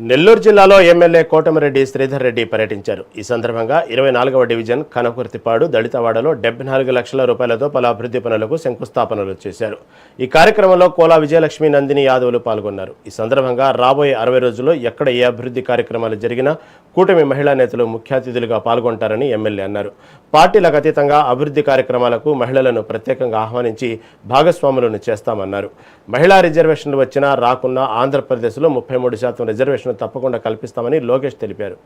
నెల్లూరు జిల్లాలో ఎమ్మెల్యే కోటమిరెడ్డి శ్రీధర్ రెడ్డి పర్యటించారు. ఈ సందర్భంగా 24వ డివిజన్ కనకుర్తిపాడు దళితవాడలో 74 లక్షల రూపాయలతో పలు అభివృద్ధి పనులకు శంకుస్థాపనలు చేశారు. ఈ కార్యక్రమంలో కోలా విజయలక్ష్మి నందిని యాదవులు పాల్గొన్నారు. ఈ సందర్భంగా రాబోయే 60 రోజుల్లో ఎక్కడ ఏ అభివృద్ధి కార్యక్రమాలు జరిగినా కూటమి మహిళా నేతలు ముఖ్య అతిథులుగా పాల్గొంటారని ఎమ్మెల్యే అన్నారు. పార్టీలకు అతీతంగా అభివృద్ధి కార్యక్రమాలకు మహిళలను ప్రత్యేకంగా ఆహ్వానించి భాగస్వాములను చేస్తామన్నారు. మహిళా రిజర్వేషన్లు వచ్చినా రాకున్నా ఆంధ్రప్రదేశ్లో 33% రిజర్వేషన్ తప్పకుండా కల్పిస్తామని లోకేష్ తెలిపారు.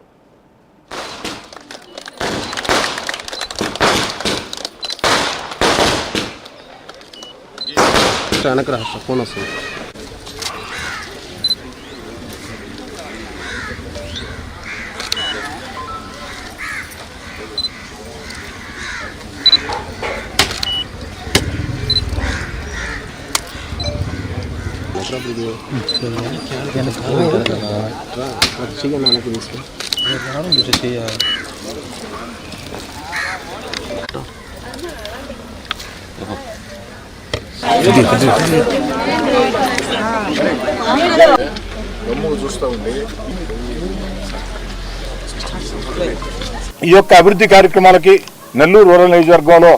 ఈ యొక్క అభివృద్ధి కార్యక్రమాలకి నెల్లూరు రూరల్ నియోజకవర్గంలో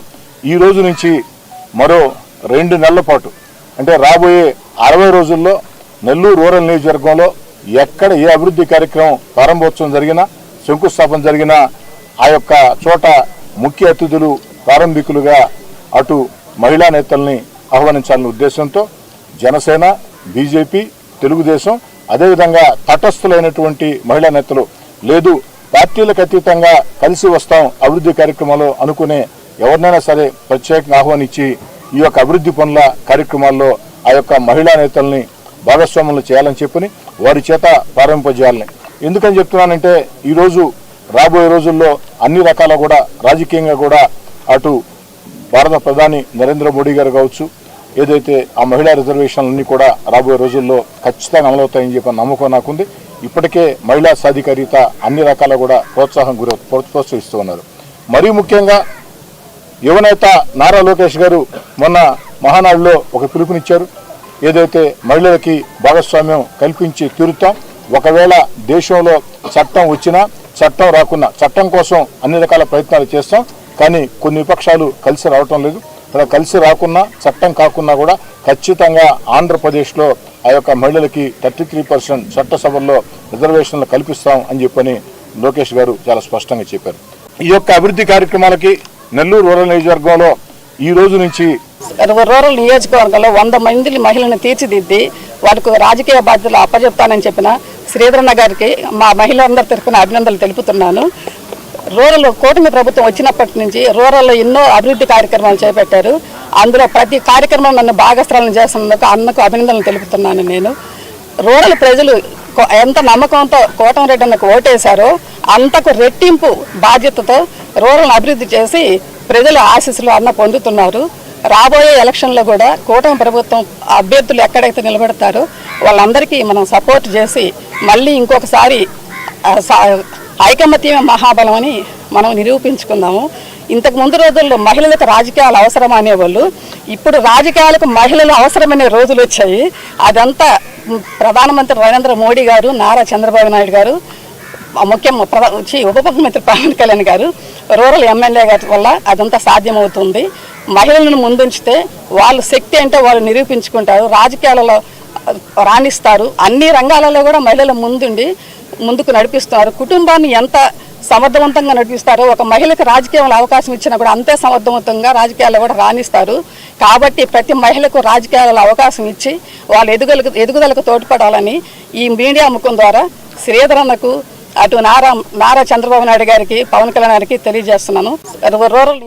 ఈ రోజు నుంచి మరో 2 నెలల పాటు అంటే రాబోయే 60 రోజుల్లో నెల్లూరు రూరల్ నియోజకవర్గంలో ఎక్కడ ఏ అభివృద్ధి కార్యక్రమం ప్రారంభోత్సవం జరిగినా శంకుస్థాపన జరిగినా ఆ యొక్క చోట ముఖ్య అతిథులు ప్రారంభికులుగా అటు మహిళా నేతల్ని ఆహ్వానించాలనే ఉద్దేశంతో జనసేన, బీజేపీ, తెలుగుదేశం అదేవిధంగా తటస్థులైనటువంటి మహిళా నేతలు లేదు పార్టీలకు అతీతంగా కలిసి వస్తాం అభివృద్ధి కార్యక్రమాల్లో అనుకునే ఎవరినైనా సరే ప్రత్యేకంగా ఆహ్వానించి ఈ యొక్క అభివృద్ధి పనుల కార్యక్రమాల్లో ఆ యొక్క మహిళా నేతల్ని భాగస్వాములు చేయాలని చెప్పని వారి చేత ప్రారంభింపజేయాలని. ఎందుకని చెప్తున్నానంటే ఈరోజు రాబోయే రోజుల్లో అన్ని రకాల కూడా రాజకీయంగా కూడా అటు భారత ప్రధాని నరేంద్ర మోడీ గారు కావచ్చు ఏదైతే ఆ మహిళా రిజర్వేషన్లన్నీ కూడా రాబోయే రోజుల్లో ఖచ్చితంగా అమలవుతాయని చెప్పి నమ్మకం నాకుంది. ఇప్పటికే మహిళా సాధికారిత అన్ని రకాల కూడా ప్రోత్సహిస్తూ ఉన్నారు. మరీ ముఖ్యంగా యువనేత నారా లోకేష్ గారు మొన్న మహానాడులో ఒక పిలుపునిచ్చారు. ఏదైతే మహిళలకి భాగస్వామ్యం కల్పించి తీరుతాం, ఒకవేళ దేశంలో చట్టం వచ్చినా చట్టం రాకున్నా చట్టం కోసం అన్ని రకాల ప్రయత్నాలు చేస్తాం, కానీ కొన్ని విపక్షాలు కలిసి రావటం లేదు. అలా కలిసి రాకున్నా చట్టం కాకున్నా కూడా ఖచ్చితంగా ఆంధ్రప్రదేశ్లో ఆ యొక్క మహిళలకి 33% చట్టసభల్లో రిజర్వేషన్లు కల్పిస్తాం అని చెప్పని లోకేష్ గారు చాలా స్పష్టంగా చెప్పారు. ఈ యొక్క అభివృద్ధి కార్యక్రమాలకి నెల్లూరు రూరల్ నియోజకవర్గంలో ఈ రోజు నుంచి రూరల్ నియోజకవర్గంలో 100 మంది మహిళలను తీర్చిదిద్ది వారికి రాజకీయ బాధ్యతలు అప్పచెప్తానని చెప్పిన శ్రీధరన్న గారికి మా మహిళలందరి తరఫున అభినందనలు తెలుపుతున్నాను. రూరల్ కూటమి ప్రభుత్వం వచ్చినప్పటి నుంచి రూరల్లో ఎన్నో అభివృద్ధి కార్యక్రమాలు చేపట్టారు. అందులో ప్రతి కార్యక్రమం నన్ను భాగస్వామ్యం చేస్తున్నందుకు అన్నకు అభినందనలు తెలుపుతున్నాను. నేను రూరల్ ప్రజలు ఎంత నమ్మకంతో కోటమిరెడ్డి అన్నకు ఓటేశారో అంతకు రెట్టింపు బాధ్యతతో రూరల్ అభివృద్ధి చేసి ప్రజల ఆశీస్సులు అన్న పొందుతున్నారు. రాబోయే ఎలక్షన్లో కూడా కూటమి ప్రభుత్వం అభ్యర్థులు ఎక్కడైతే నిలబెడతారో వాళ్ళందరికీ మనం సపోర్ట్ చేసి మళ్ళీ ఇంకొకసారి ఐకమత్యమే మహాబలం అని మనం నిరూపించుకుందాము. ఇంతకు ముందు రోజుల్లో మహిళలకు రాజకీయాలు అవసరం అనేవాళ్ళు, ఇప్పుడు రాజకీయాలకు మహిళలు అవసరమనే రోజులు వచ్చాయి. అదంతా ప్రధానమంత్రి నరేంద్ర మోడీ గారు, నారా చంద్రబాబు నాయుడు గారు, ఉప ముఖ్యమంత్రి పవన్ కళ్యాణ్ గారు, రూరల్ ఎమ్మెల్యే గారి వల్ల అదంతా సాధ్యమవుతుంది. మహిళలను ముందుంచితే వాళ్ళ శక్తి అంటే వాళ్ళు నిరూపించుకుంటారు, రాజకీయాలలో రాణిస్తారు. అన్ని రంగాలలో కూడా మహిళలు ముందుకు నడిపిస్తారు. కుటుంబాన్ని ఎంత సమర్థవంతంగా నడిపిస్తారో ఒక మహిళకు రాజకీయంలో అవకాశం ఇచ్చినా కూడా అంతే సమర్థవంతంగా రాజకీయాల్లో కూడా రాణిస్తారు. కాబట్టి ప్రతి మహిళకు రాజకీయాలలో అవకాశం ఇచ్చి వాళ్ళ ఎదుగుదలకు తోడ్పడాలని ఈ మీడియా ముఖం ద్వారా శ్రీధరన్నకు అటు నారా చంద్రబాబు నాయుడు గారికి, పవన్ కళ్యాణ్ గారికి తెలియజేస్తున్నాను. రూరల్